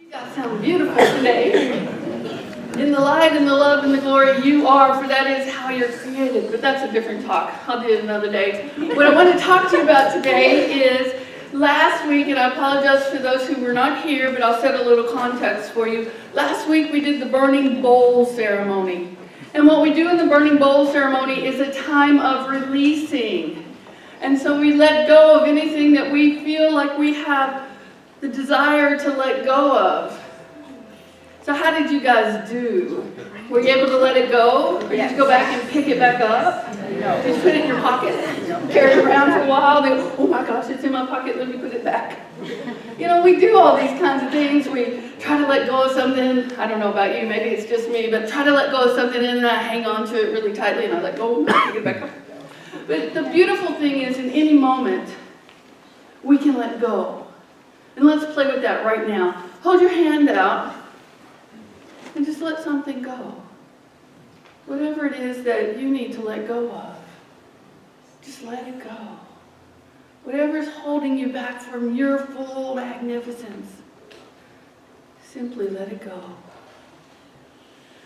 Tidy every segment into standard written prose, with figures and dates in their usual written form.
You guys sound beautiful today. In the light and the love and the glory you are, for that is how you're created. But that's a different talk. I'll do it another day. What I want to talk to you about today is last week, and I apologize for those who were not here, but I'll set a little context for you. Last week we did the burning bowl ceremony. And what we do in the burning bowl ceremony is a time of releasing. And so we let go of anything that we feel like we have the desire to let go of. So how did you guys do? Were you able to let it go? Or did you go back and pick it back up? No. Did you put it in your pocket? Carry it around for a while? Oh my gosh, it's in my pocket, let me put it back. You know, we do all these kinds of things. We try to let go of something. I don't know about you, maybe it's just me, but try to let go of something and then I hang on to it really tightly and I let go and pick it back up. But the beautiful thing is, in any moment, we can let go. And let's play with that right now. Hold your hand out and just let something go. Whatever it is that you need to let go of, just let it go. Whatever's holding you back from your full magnificence, simply let it go.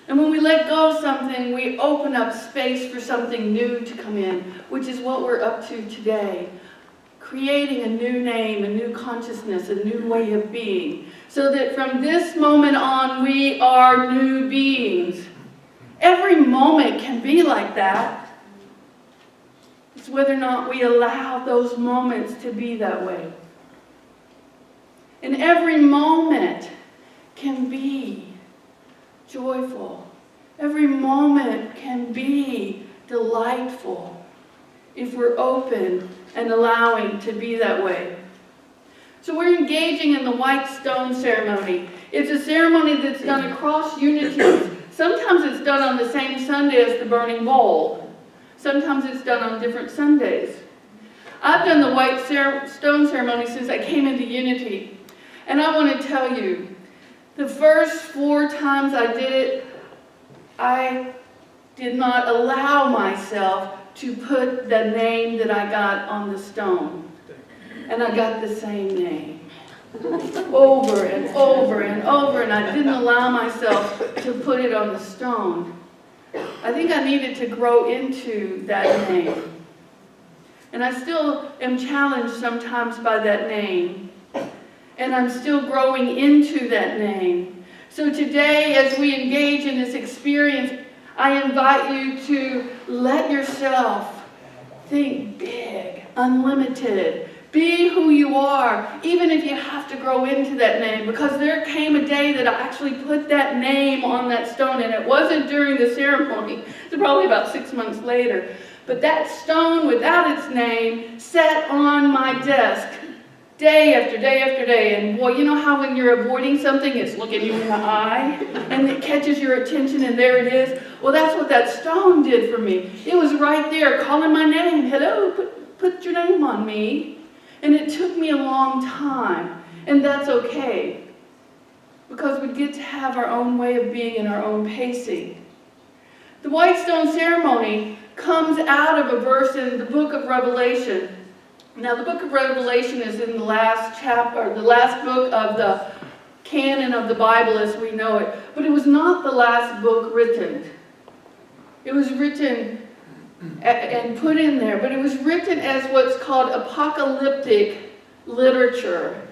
And when we let go of something, we open up space for something new to come in, which is what we're up to today. Creating a new name, a new consciousness, a new way of being. So that from this moment on, we are new beings. Every moment can be like that. It's whether or not we allow those moments to be that way. And every moment can be joyful. Every moment can be delightful if we're open and allowing to be that way. So we're engaging in the white stone ceremony. It's a ceremony that's done across unities. Sometimes it's done on the same Sunday as the burning bowl. Sometimes it's done on different Sundays. I've done the white stone ceremony since I came into Unity. And I want to tell you, the first 4 times I did it, I did not allow myself to put the name that I got on the stone. And I got the same name. Over and over and over, and I didn't allow myself to put it on the stone. I think I needed to grow into that name. And I still am challenged sometimes by that name. And I'm still growing into that name. So today, as we engage in this experience, I invite you to let yourself think big, unlimited. Be who you are, even if you have to grow into that name. Because there came a day that I actually put that name on that stone, and it wasn't during the ceremony. It's probably about 6 months later. But that stone without its name sat on my desk day after day after day. And boy, you know how when you're avoiding something, it's looking you in the eye, and it catches your attention, and there it is? Well, that's what that stone did for me. It was right there, calling my name. Hello, put your name on me. And it took me a long time, and that's okay, because we get to have our own way of being and our own pacing. The white stone ceremony comes out of a verse in the book of Revelation. Now, the book of Revelation is in the last chapter, the last book of the canon of the Bible as we know it, but it was not the last book written. It was written and put in there, but it was written as what's called apocalyptic literature.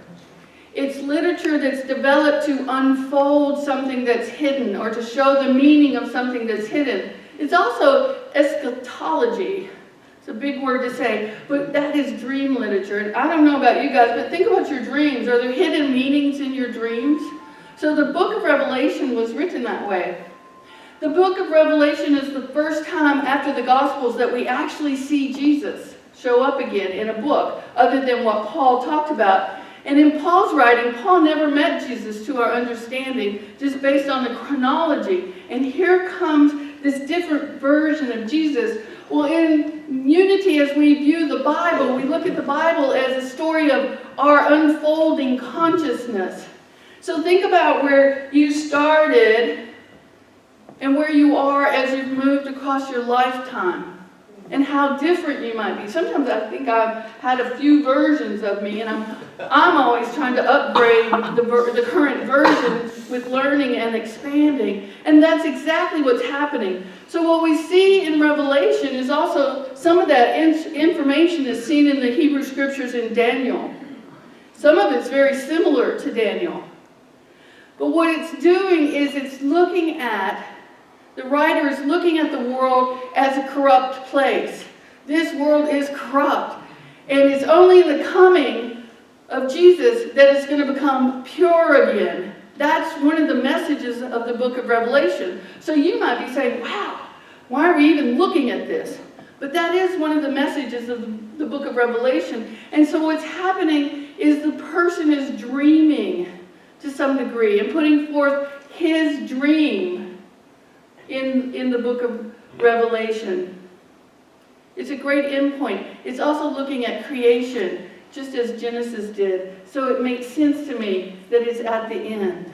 It's literature that's developed to unfold something that's hidden or to show the meaning of something that's hidden. It's also eschatology. It's a big word to say, but that is dream literature. And I don't know about you guys, but think about your dreams. Are there hidden meanings in your dreams? So the book of Revelation was written that way. The book of Revelation is the first time after the Gospels that we actually see Jesus show up again in a book, other than what Paul talked about. And in Paul's writing, Paul never met Jesus to our understanding, just based on the chronology. And here comes this different version of Jesus. Well, in Unity, as we view the Bible, we look at the Bible as a story of our unfolding consciousness. So think about where you started and where you are as you've moved across your lifetime. and how different you might be. Sometimes I think I've had a few versions of me, and I'm always trying to upgrade the current version with learning and expanding. And that's exactly what's happening. So what we see in Revelation is also some of that information is seen in the Hebrew Scriptures in Daniel. Some of it's very similar to Daniel. But what it's doing is it's looking at, the writer is looking at the world as a corrupt place. This world is corrupt. And it's only the coming of Jesus that is going to become pure again. That's one of the messages of the book of Revelation. So you might be saying, wow, why are we even looking at this? But that is one of the messages of the book of Revelation. And so what's happening is the person is dreaming to some degree and putting forth his dream in the book of Revelation. It's a great endpoint. It's also looking at creation, just as Genesis did. So it makes sense to me that it's at the end.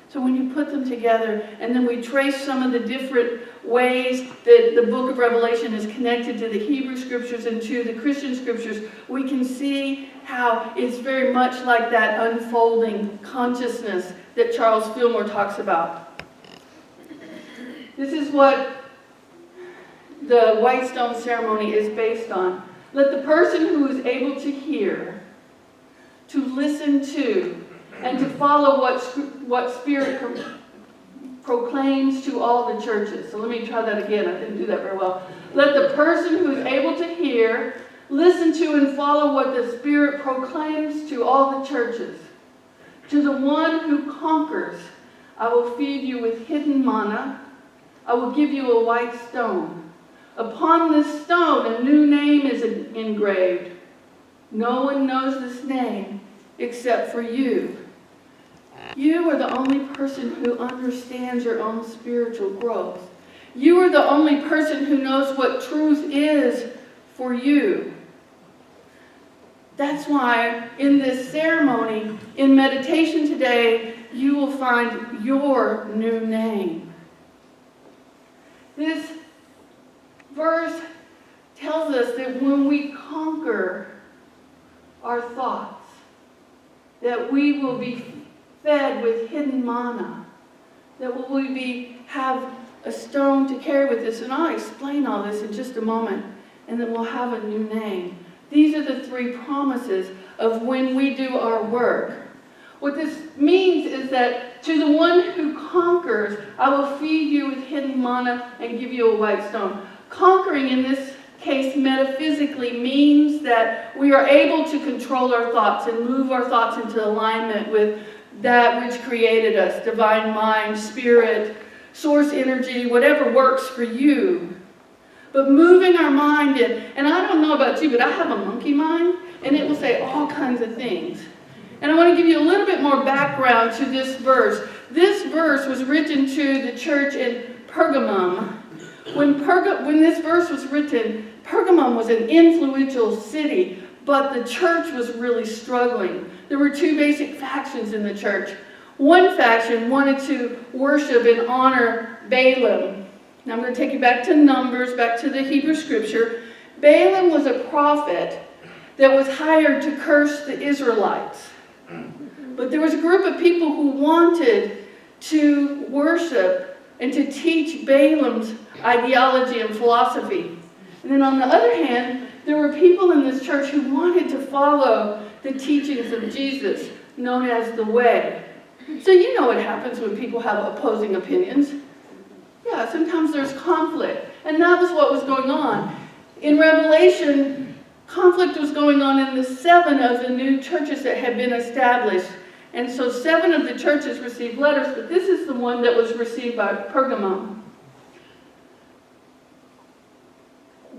So when you put them together, and then we trace some of the different ways that the book of Revelation is connected to the Hebrew Scriptures and to the Christian Scriptures, we can see how it's very much like that unfolding consciousness that Charles Fillmore talks about. This is what the white stone ceremony is based on. Let the person who is able to hear, to listen to, and to follow what Spirit proclaims to all the churches. So let me try that again. I didn't do that very well. Let the person who is able to hear, listen to, and follow what the Spirit proclaims to all the churches. To the one who conquers, I will feed you with hidden manna. I will give you a white stone. Upon this stone, a new name is engraved. No one knows this name except for you. You are the only person who understands your own spiritual growth. You are the only person who knows what truth is for you. That's why in this ceremony, in meditation today, you will find your new name. This verse tells us that when we conquer our thoughts, that we will be fed with hidden manna, that we have a stone to carry with us. And I'll explain all this in just a moment, and then we'll have a new name. These are the three promises of when we do our work. What this means is that to the one who conquers, I will feed you with hidden manna and give you a white stone. Conquering in this case metaphysically means that we are able to control our thoughts and move our thoughts into alignment with that which created us, divine mind, spirit, source energy, whatever works for you. But moving our mind in, and I don't know about you, but I have a monkey mind, and it will say all kinds of things. And I want to give you a little bit more background to this verse. This verse was written to the church in Pergamum. When this verse was written, Pergamum was an influential city, but the church was really struggling. There were two basic factions in the church. One faction wanted to worship and honor Balaam. Now I'm going to take you back to Numbers, back to the Hebrew Scripture. Balaam was a prophet that was hired to curse the Israelites. But there was a group of people who wanted to worship and to teach Balaam's ideology and philosophy. And then on the other hand, there were people in this church who wanted to follow the teachings of Jesus, known as the Way. So you know what happens when people have opposing opinions. Yeah, sometimes there's conflict. And that was what was going on. In Revelation, conflict was going on in the 7 of the new churches that had been established. And so 7 of the churches received letters, but this is the one that was received by Pergamum.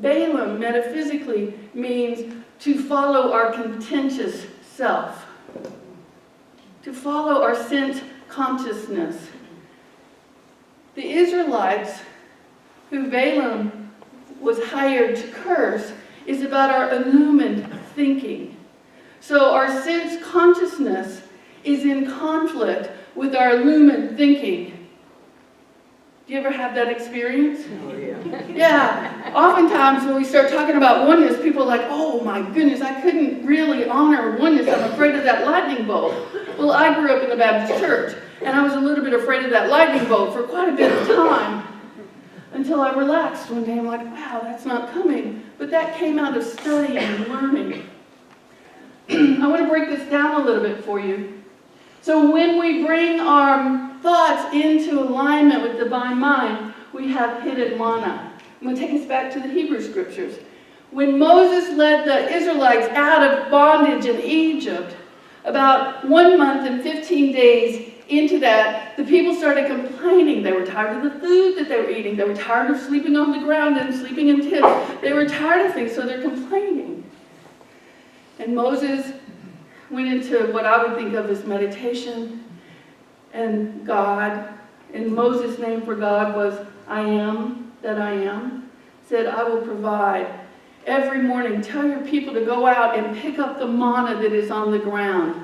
Balaam, metaphysically, means to follow our contentious self, to follow our sense consciousness. The Israelites, who Balaam was hired to curse, is about our illumined thinking. So our sense consciousness is in conflict with our illumined thinking. Do you ever have that experience? Oh, yeah. Yeah. Oftentimes when we start talking about oneness, people are like, oh my goodness, I couldn't really honor oneness. I'm afraid of that lightning bolt. Well, I grew up in the Baptist church, and I was a little bit afraid of that lightning bolt for quite a bit of time until I relaxed one day. I'm like, wow, that's not coming. But that came out of studying and learning. I want to break this down a little bit for you. So when we bring our thoughts into alignment with divine mind, we have hidden manna. I'm going to take us back to the Hebrew scriptures. When Moses led the Israelites out of bondage in Egypt, about 1 month and 15 days into that, the people started complaining. They were tired of the food that they were eating. They were tired of sleeping on the ground and sleeping in tents. They were tired of things, so they're complaining. And Moses went into what I would think of as meditation, and God, and Moses' name for God was I am that I am, said, I will provide. Every morning, tell your people to go out and pick up the manna that is on the ground.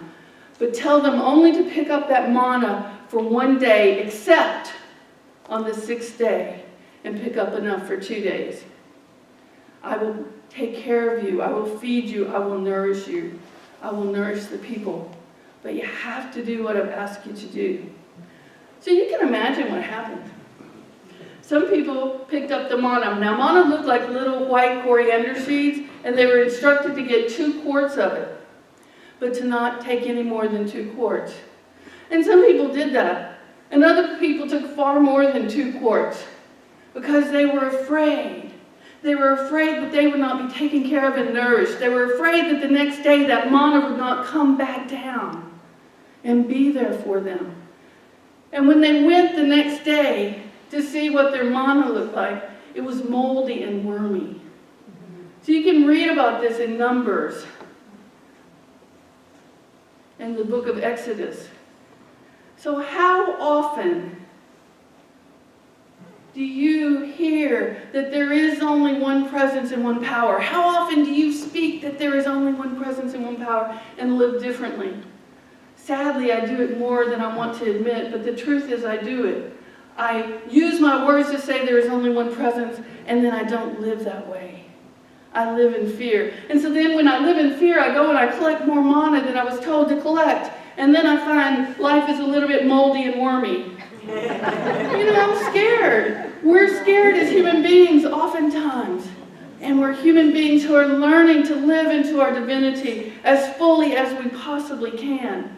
But tell them only to pick up that manna for 1 day, except on the 6th day, and pick up enough for 2 days. I will take care of you. I will feed you. I will nourish you. I will nourish the people. But you have to do what I've asked you to do. So you can imagine what happened. Some people picked up the manna. Now, manna looked like little white coriander seeds, and they were instructed to get 2 quarts of it, but to not take any more than 2 quarts. And some people did that. And other people took far more than 2 quarts because they were afraid. They were afraid that they would not be taken care of and nourished. They were afraid that the next day that manna would not come back down and be there for them. And when they went the next day to see what their manna looked like, it was moldy and wormy. So you can read about this in Numbers, in the book of Exodus. So how often do you hear that there is only one presence and one power? How often do you speak that there is only one presence and one power and live differently? Sadly, I do it more than I want to admit, but the truth is I do it. I use my words to say there is only one presence, and then I don't live that way. I live in fear. And so then when I live in fear, I go and I collect more manna than I was told to collect. And then I find life is a little bit moldy and wormy. I'm scared. We're scared as human beings oftentimes. And we're human beings who are learning to live into our divinity as fully as we possibly can.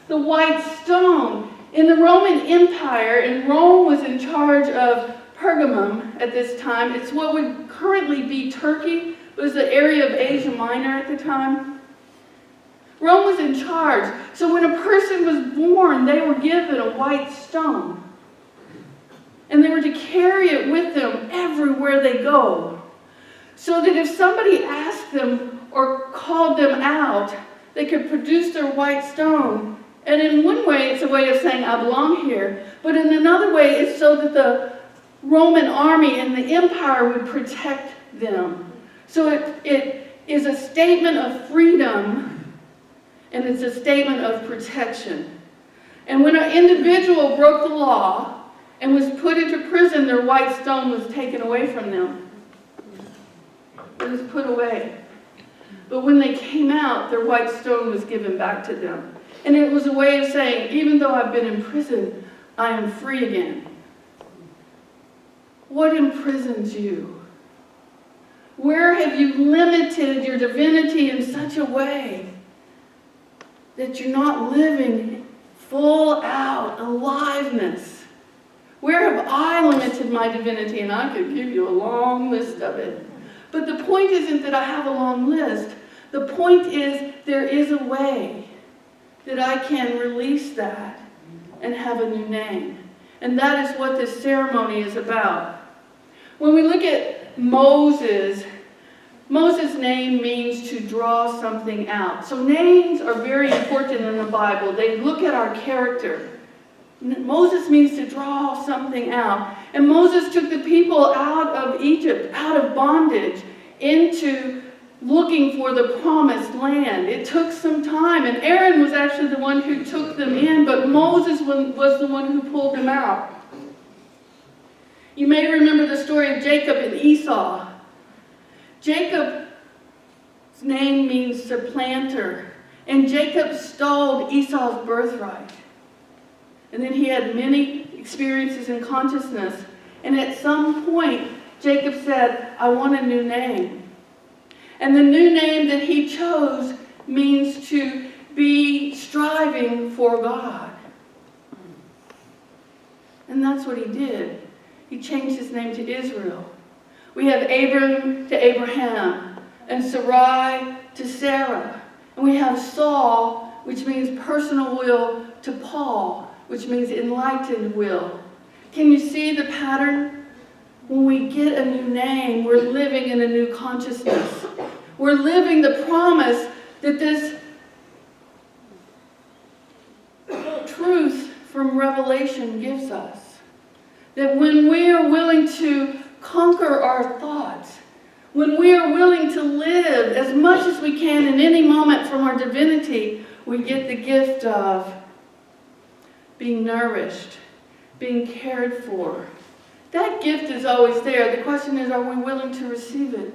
The white stone. In the Roman Empire, and Rome was in charge of Pergamum at this time. It's what would currently be Turkey. It was the area of Asia Minor at the time. Rome was in charge. So when a person was born, they were given a white stone. And they were to carry it with them everywhere they go. So that if somebody asked them or called them out, they could produce their white stone. And in one way, it's a way of saying, I belong here. But in another way, it's so that the Roman army and the empire would protect them. So it is a statement of freedom, and it's a statement of protection. And when an individual broke the law and was put into prison, their white stone was taken away from them. It was put away. But when they came out, their white stone was given back to them. And it was a way of saying, even though I've been in prison, I am free again. What imprisons you? Where have you limited your divinity in such a way that you're not living full out aliveness? Where have I limited my divinity? And I could give you a long list of it. But the point isn't that I have a long list. The point is there is a way that I can release that and have a new name. And that is what this ceremony is about. When we look at Moses' name means to draw something out. So names are very important in the Bible. They look at our character. Moses means to draw something out. And Moses took the people out of Egypt, out of bondage, into looking for the promised land. It took some time, and Aaron was actually the one who took them in, but Moses was the one who pulled them out. You may remember the story of Jacob and Esau. Jacob's name means supplanter, and Jacob stole Esau's birthright. And then he had many experiences in consciousness, and at some point, Jacob said, I want a new name. And the new name that he chose means to be striving for God. And that's what he did. He changed his name to Israel. We have Abram to Abraham, and Sarai to Sarah. And we have Saul, which means personal will, to Paul, which means enlightened will. Can you see the pattern? When we get a new name, we're living in a new consciousness. We're living the promise that this truth from Revelation gives us. That when we are willing to conquer our thoughts, when we are willing to live as much as we can in any moment from our divinity, we get the gift of being nourished, being cared for. That gift is always there. The question is, are we willing to receive it?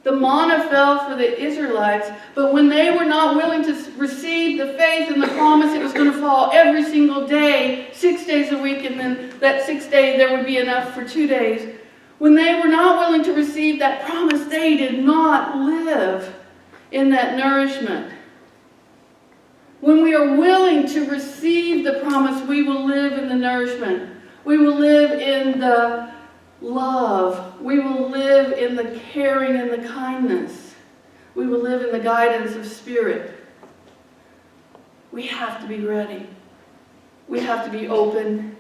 The manna fell for the Israelites, but when they were not willing to receive the faith and the promise it was going to fall every single day, 6 days a week, and then that 6th day there would be enough for 2 days. When they were not willing to receive that promise, they did not live in that nourishment. When we are willing to receive the promise, we will live in the nourishment. We will live in the love. We will live in the caring and the kindness. We will live in the guidance of Spirit. We have to be ready. We have to be open,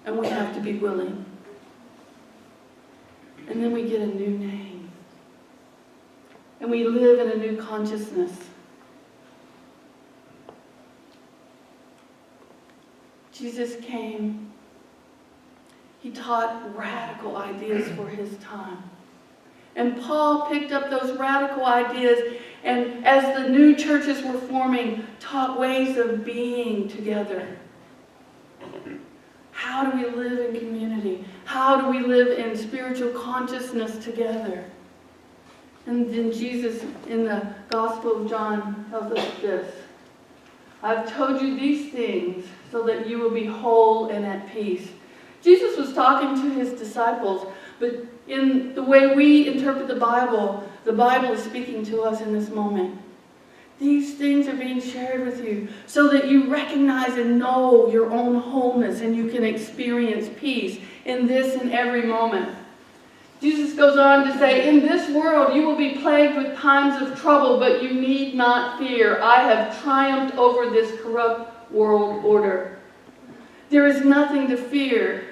and we have to be willing. And then we get a new name. And we live in a new consciousness. Jesus came. He taught radical ideas for his time. And Paul picked up those radical ideas and as the new churches were forming, taught ways of being together. How do we live in community? How do we live in spiritual consciousness together? And then Jesus in the Gospel of John tells us this. I've told you these things so that you will be whole and at peace. Jesus was talking to his disciples, but in the way we interpret the Bible is speaking to us in this moment. These things are being shared with you so that you recognize and know your own wholeness and you can experience peace in this and every moment. Jesus goes on to say, in this world you will be plagued with times of trouble, but you need not fear. I have triumphed over this corrupt world order. There is nothing to fear.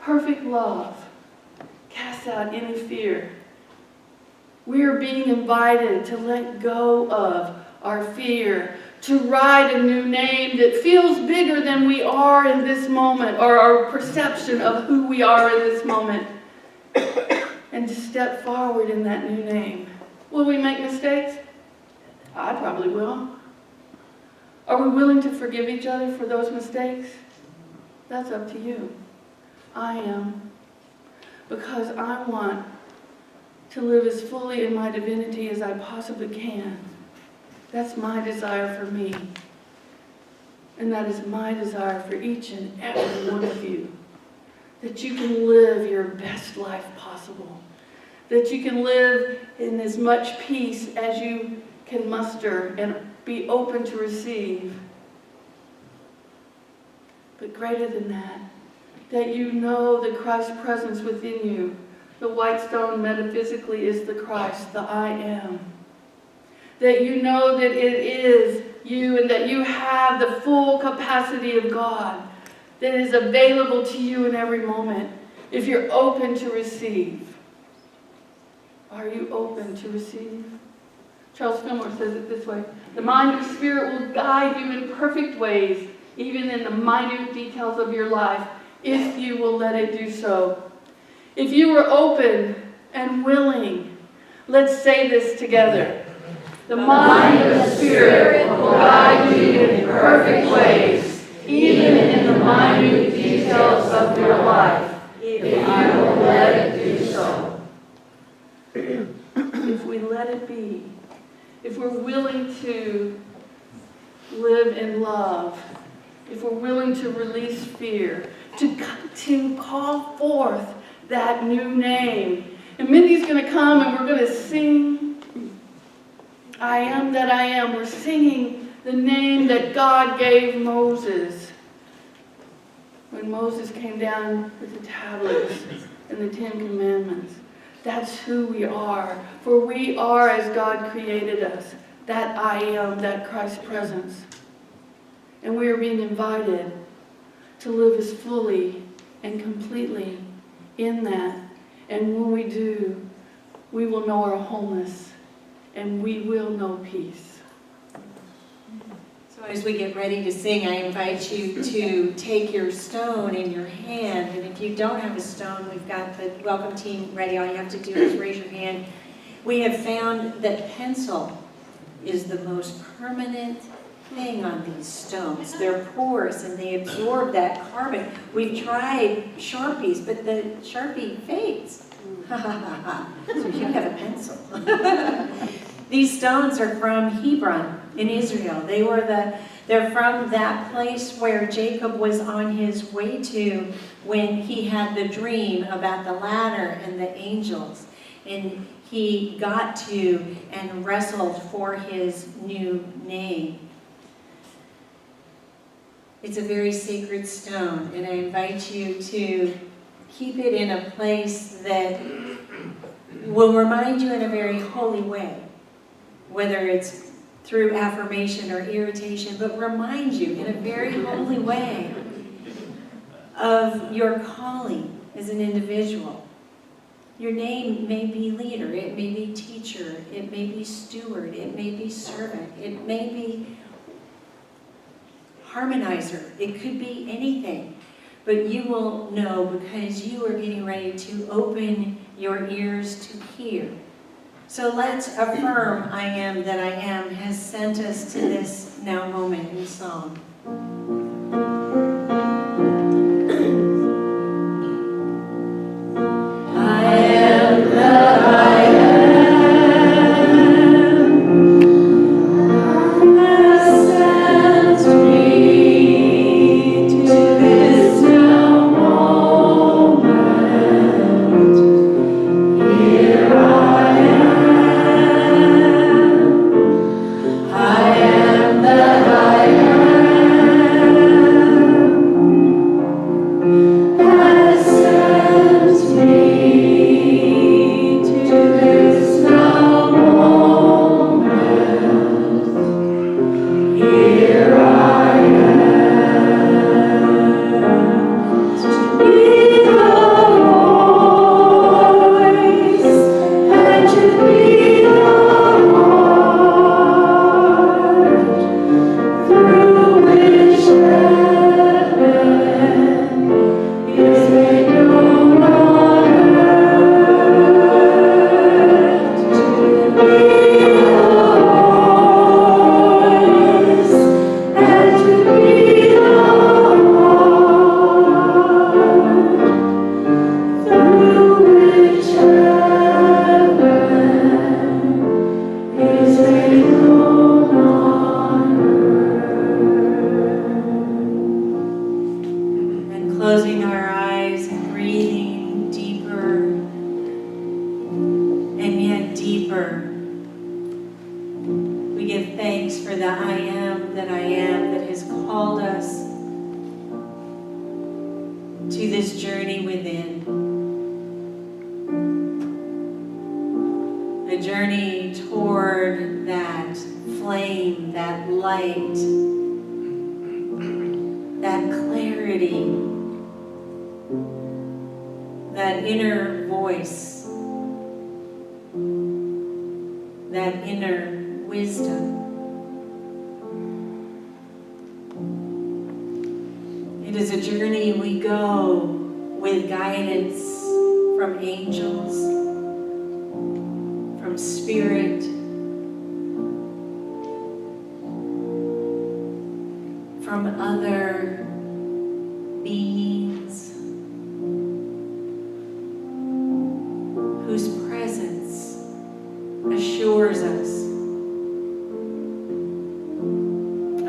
Perfect love casts out any fear. We are being invited to let go of our fear, to write a new name that feels bigger than we are in this moment, or our perception of who we are in this moment, and to step forward in that new name. Will we make mistakes? I probably will. Are we willing to forgive each other for those mistakes? That's up to you. I am. Because I want to live as fully in my divinity as I possibly can. That's my desire for me. And that is my desire for each and every one of you. That you can live your best life possible. That you can live in as much peace as you can muster and be open to receive. But greater than that, that you know the Christ's presence within you. The white stone metaphysically is the Christ, the I am. That you know that it is you and that you have the full capacity of God that is available to you in every moment if you're open to receive. Are you open to receive? Charles Fillmore says it this way: the mind of spirit will guide you in perfect ways, even in the minute details of your life, if you will let it do so. If you are open and willing, let's say this together. The mind of the Spirit will guide you in perfect ways, even in the minute details of your life, if if we're willing to live in love, if we're willing to release fear, to call forth that new name. And Mindy's going to come and we're going to sing, I am that I am. We're singing the name that God gave Moses when Moses came down with the tablets and the 10 Commandments. That's who we are. For we are as God created us. That I am, that Christ presence. And we are being invited to live as fully and completely in that. And when we do, we will know our wholeness and we will know peace. So as we get ready to sing, I invite you to take your stone in your hand. And if you don't have a stone, we've got the welcome team ready. All you have to do is raise your hand. We have found that pencil is the most permanent thing on these stones. They're porous and they absorb that carbon. We've tried Sharpies, but the Sharpie fades. So you have a pencil. These stones are from Hebron in Israel. They're from that place where Jacob was on his way to when he had the dream about the ladder and the angels. And he got to and wrestled for his new name. It's a very sacred stone, and I invite you to keep it in a place that will remind you in a very holy way, whether it's through affirmation or irritation, but remind you in a very holy way of your calling as an individual. Your name may be leader, it may be teacher, it may be steward, it may be servant, it may be harmonizer, it could be anything. But you will know because you are getting ready to open your ears to hear. So let's affirm I am that I am has sent us to this now moment in song. I am that I am.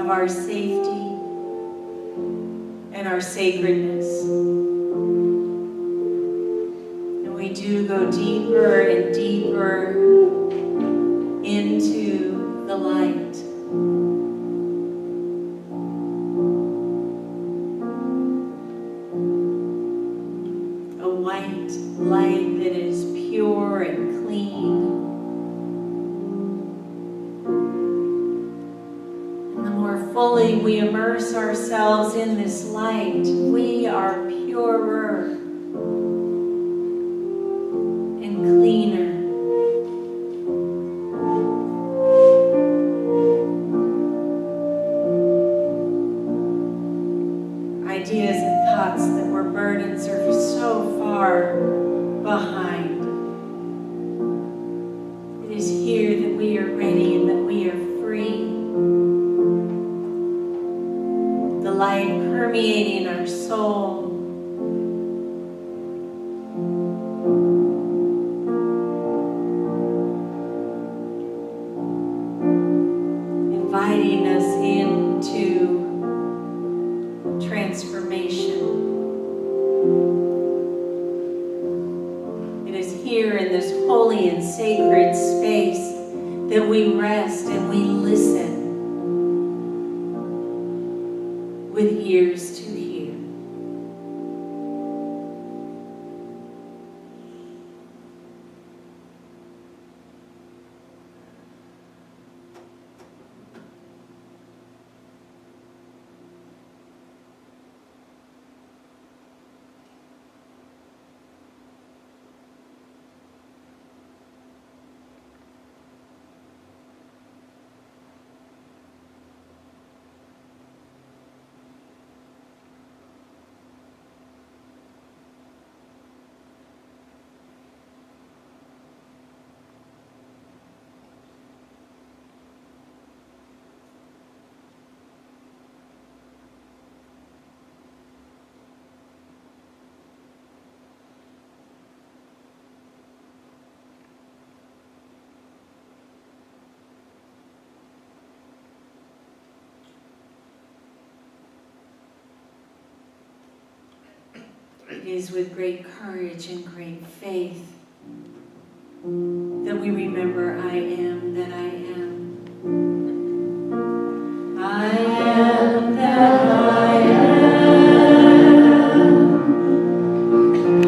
of our safety and our sacredness. And we do go deeper and deeper into the light. A white light that is pure and clean. And the more fully we immerse ourselves in this light, we are purer and cleaner. Ideas and thoughts that were burdens are so far behind. It is here that we are ready and that we are free. The light permeating our soul. Inviting us into transformation. It is here in this holy and sacred space that we rest and we listen with ears to hear. It is with great courage and great faith that we remember I am that I am. I am that I am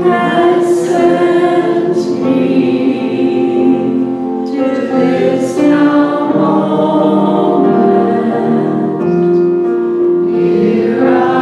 has sent me to this now moment. Here I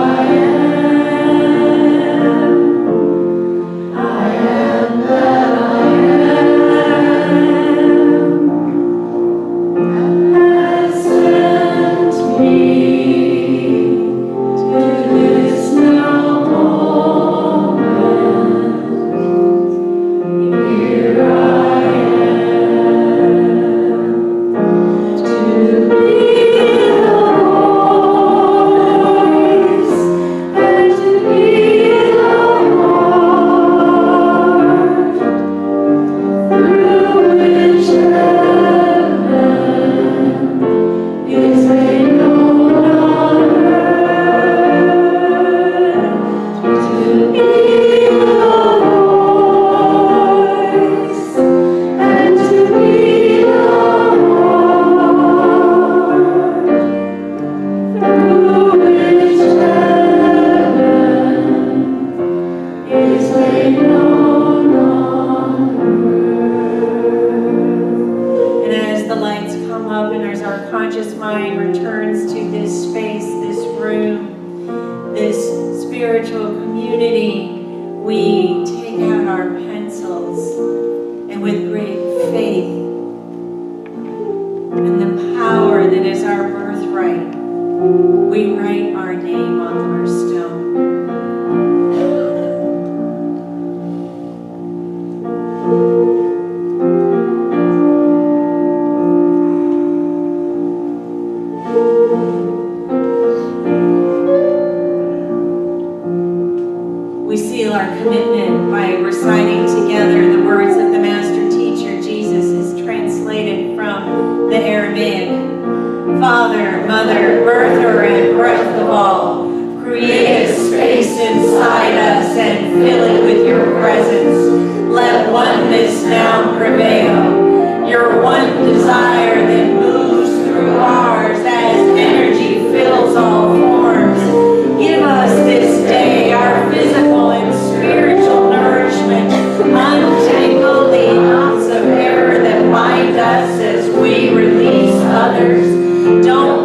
Father, Mother, birth, with us as we release others. Don't